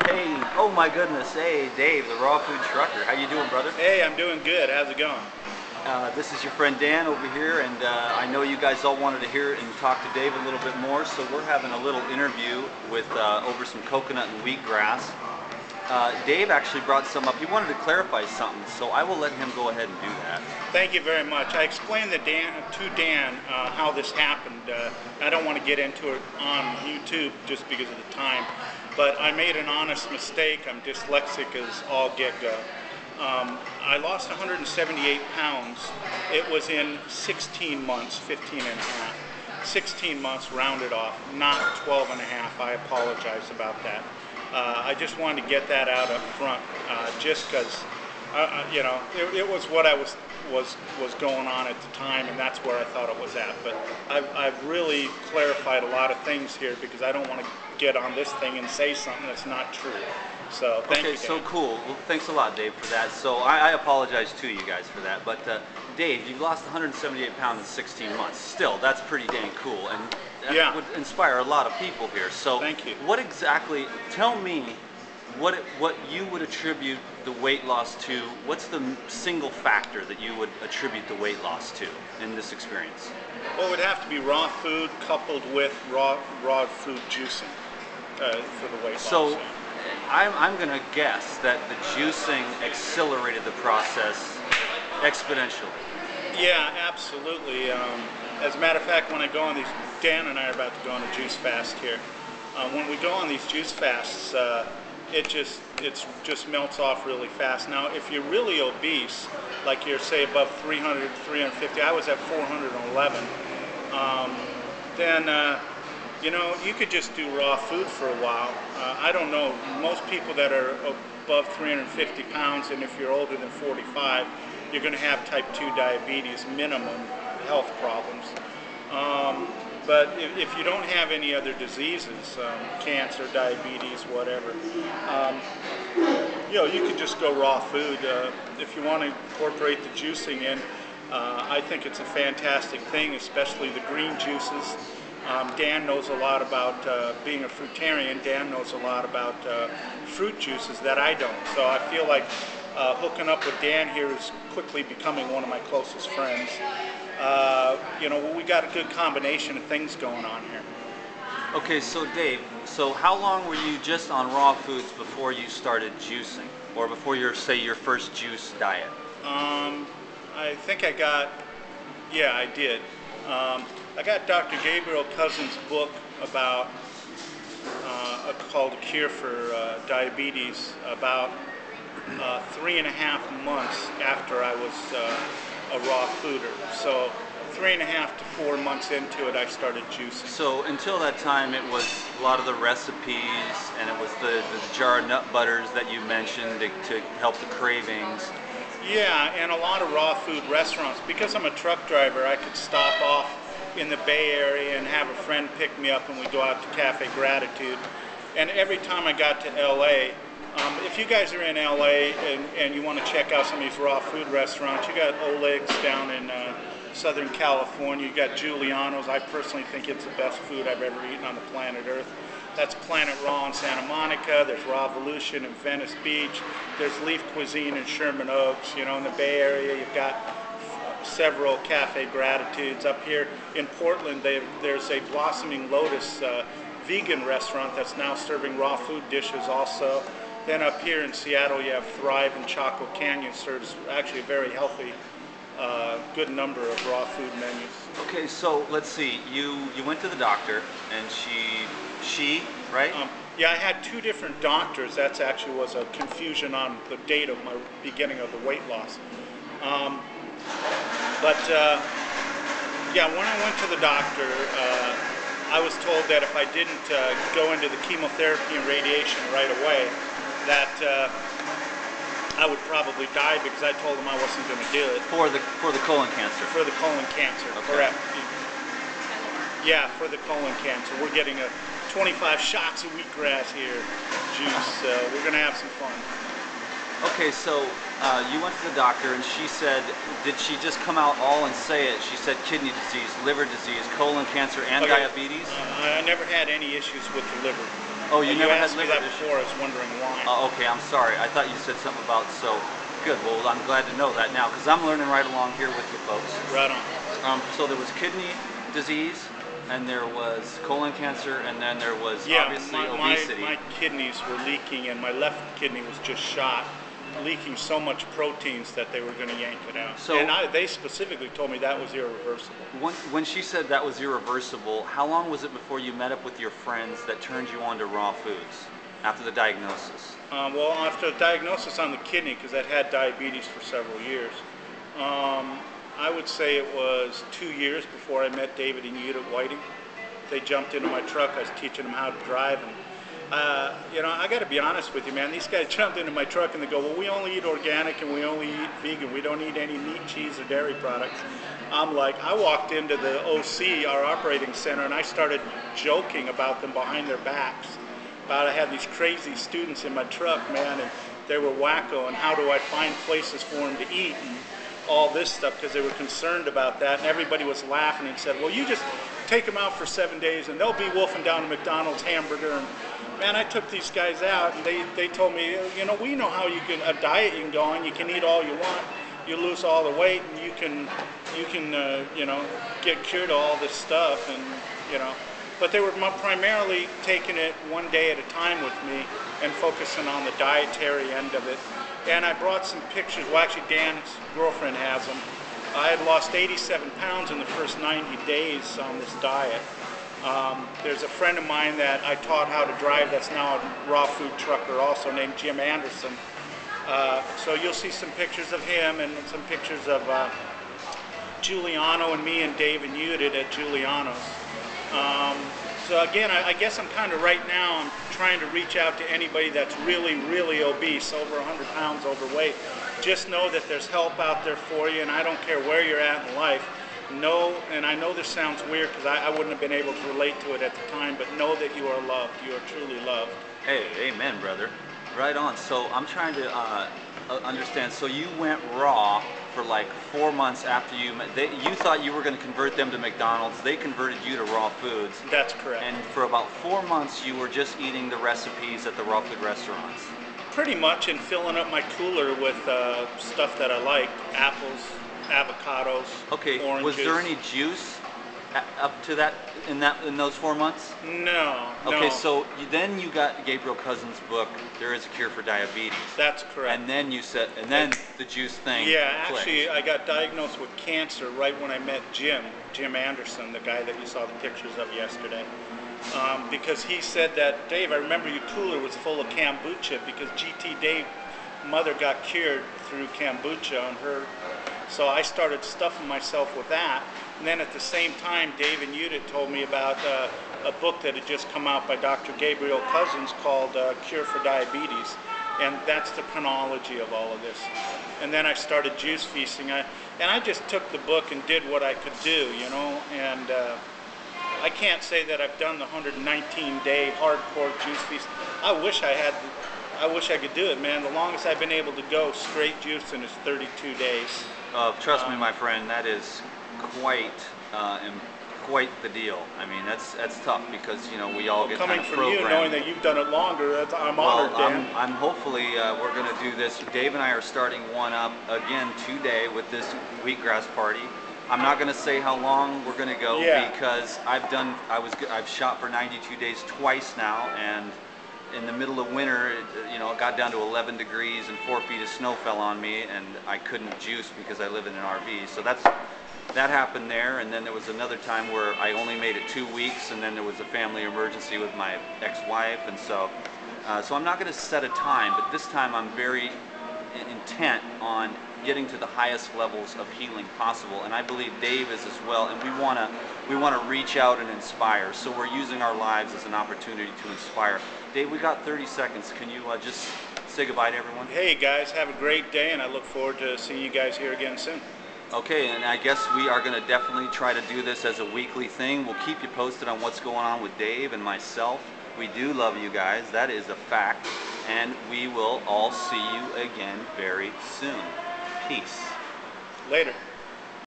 Hey, oh my goodness. Hey, Dave, the raw food trucker. How you doing, brother? Hey, I'm doing good. How's it going? This is your friend Dan over here, and I know you guys all wanted to hear and talk to Dave a little bit more, so we're having a little interview with over some coconut and wheatgrass. Dave actually brought some up. He wanted to clarify something, so I will let him go ahead and do that. Thank you very much. I explained to Dan how this happened. I don't want to get into it on YouTube just because of the time, but I made an honest mistake. I'm dyslexic as all get go. I lost 178 pounds. It was in 16 months, 15 and a half. 16 months rounded off, not 12 and a half. I apologize about that. I just wanted to get that out up front, just because, you know, it was what I was going on at the time, and that's where I thought it was at. But I've really clarified a lot of things here because I don't want to get on this thing and say something that's not true. So thank you, Dan. So cool. Well, thanks a lot, Dave, for that. So I apologize to you guys for that. But Dave, you've lost 178 pounds in 16 months. Still, that's pretty dang cool, and that would inspire a lot of people here. So thank you. What exactly? Tell me what you would attribute the weight loss to. What's the single factor that you would attribute the weight loss to in this experience? Well, it would have to be raw food coupled with raw food juicing for the weight loss. So I'm going to guess that the juicing accelerated the process exponentially. Yeah, absolutely. As a matter of fact, when I go on these, Dan and I are about to go on a juice fast here. When we go on these juice fasts, it just melts off really fast. Now, if you're really obese, like you're say above 300, 350, I was at 411, then you know, you could just do raw food for a while. I don't know, most people that are above 350 pounds, and if you're older than 45, you're going to have type 2 diabetes, minimum health problems. But if you don't have any other diseases, cancer, diabetes, whatever, you know, you could just go raw food. If you want to incorporate the juicing in, I think it's a fantastic thing, especially the green juices. Dan knows a lot about being a fruitarian. Dan knows a lot about fruit juices that I don't. So I feel like hooking up with Dan here is quickly becoming one of my closest friends. You know, we got a good combination of things going on here. Okay, so Dave, so how long were you just on raw foods before you started juicing, or before your first juice diet? I think I did. I got Dr. Gabriel Cousens' book about called A Cure for Diabetes about 3.5 months after I was a raw fooder. So 3.5 to 4 months into it, I started juicing. So until that time, it was a lot of the recipes, and it was the jar of nut butters that you mentioned to help the cravings. Yeah, and a lot of raw food restaurants. Because I'm a truck driver, I could stop off in the Bay Area and have a friend pick me up, and we go out to Cafe Gratitude. And every time I got to LA, if you guys are in LA and you want to check out some of these raw food restaurants, you got Oleg's down in Southern California, you got Giuliano's. I personally think it's the best food I've ever eaten on the planet Earth. That's Planet Raw in Santa Monica. There's Rawvolution in Venice Beach. There's Leaf Cuisine in Sherman Oaks. You know, in the Bay Area, you've got several Cafe Gratitudes. Up here in Portland, there's a Blossoming Lotus vegan restaurant that's now serving raw food dishes also. Then up here in Seattle, you have Thrive and Chaco Canyon serves actually a very healthy, good number of raw food menus. Okay, so let's see. You went to the doctor, and she right? Yeah, I had two different doctors. That's actually was a confusion on the date of my beginning of the weight loss. Yeah, when I went to the doctor, I was told that if I didn't go into the chemotherapy and radiation right away, that I would probably die, because I told them I wasn't going to do it. For the colon cancer. For the colon cancer, okay. Correct. Yeah, for the colon cancer. We're getting 25 shots of wheatgrass here, juice. We're going to have some fun. Okay, so you went to the doctor, and she said, did she just come out all and say it? She said kidney disease, liver disease, colon cancer, and diabetes? I never had any issues with the liver. Oh, you never had asked me liver that issues? before. I was wondering why. Okay, I'm sorry. I thought you said something about, so good. Well, I'm glad to know that now because I'm learning right along here with you folks. Right on. So there was kidney disease, and there was colon cancer, and then there was Yeah, obviously obesity. my kidneys were leaking, and my left kidney was just shot, leaking so much proteins that they were going to yank it out. So, and they specifically told me that was irreversible. When she said that was irreversible, how long was it before you met up with your friends that turned you on to raw foods after the diagnosis? Well, after the diagnosis on the kidney, because I'd had diabetes for several years, I would say it was 2 years before I met David and Yud at Whiting. They jumped into my truck. I was teaching them how to drive, and I got to be honest with you, man. These guys jumped into my truck and they go, "Well, we only eat organic and we only eat vegan. We don't eat any meat, cheese, or dairy products." I'm like, I walked into the OC, our operating center, and I started joking about them behind their backs. I had these crazy students in my truck, man, and they were wacko, and how do I find places for them to eat and all this stuff, because they were concerned about that, and everybody was laughing and said, "Well, you just take them out for 7 days and they'll be wolfing down a McDonald's hamburger." And man, I took these guys out and they told me, we know how you can, a diet you can go on, you can eat all you want, you lose all the weight, and you can get cured of all this stuff, and but they were primarily taking it one day at a time with me and focusing on the dietary end of it. And I brought some pictures. Well, actually, Dan's girlfriend has them. I had lost 87 pounds in the first 90 days on this diet. There's a friend of mine that I taught how to drive that's now a raw food trucker also, named Jim Anderson. So you'll see some pictures of him and some pictures of Giuliano and me and Dave and Udit at Giuliano's. So again, I guess I'm kind of right now, I'm trying to reach out to anybody that's really, really obese, over 100 pounds overweight. Just know that there's help out there for you, and I don't care where you're at in life. Know, and I know this sounds weird because I wouldn't have been able to relate to it at the time, but know that you are loved. You are truly loved. Hey, amen, brother. Right on. So I'm trying to understand. So you went raw for like 4 months after you met. You thought you were going to convert them to McDonald's. They converted you to raw foods. That's correct. And for about 4 months, you were just eating the recipes at the raw food restaurants. Pretty much, and filling up my cooler with stuff that I liked: apples, avocados, oranges. Was there any juice up to that in those 4 months? No. Okay, no. so then you got Gabriel Cousens' book, There Is a Cure for Diabetes. That's correct. And then you said, and then the juice thing. Yeah, clicked. actually, I got diagnosed with cancer right when I met Jim Anderson, the guy that you saw the pictures of yesterday. Because he said that, "Dave, I remember your cooler was full of kombucha," because GT Dave's mother got cured through kombucha on her. So I started stuffing myself with that. And then at the same time, Dave and Udit told me about a book that had just come out by Dr. Gabriel Cousens called Cure for Diabetes. And that's the chronology of all of this. And then I started juice feasting. And I just took the book and did what I could do, and I can't say that I've done the 119-day hardcore juice feast. I wish I could do it, man. The longest I've been able to go straight juicing is 32 days. Trust me, my friend, that is quite the deal. I mean, that's tough because we all get coming kind of from programmed. you, knowing that you've done it longer, I'm honored, Dan. I'm hopefully we're going to do this. Dave and I are starting one up again today with this wheatgrass party. I'm not going to say how long we're going to go because I've shot for 92 days twice now, and in the middle of winter, it got down to 11 degrees and 4 feet of snow fell on me, and I couldn't juice because I live in an RV. So that happened there, and then there was another time where I only made it 2 weeks, and then there was a family emergency with my ex-wife, and so I'm not going to set a time, but this time I'm very intent on getting to the highest levels of healing possible, and I believe Dave is as well, and we want to reach out and inspire. So we're using our lives as an opportunity to inspire. Dave, we got 30 seconds. Can you just say goodbye to everyone? Hey guys, have a great day, and I look forward to seeing you guys here again soon. Okay, and I guess we are going to definitely try to do this as a weekly thing. We'll keep you posted on what's going on with Dave and myself. We do love you guys. That is a fact. And we will all see you again very soon. Peace. Later.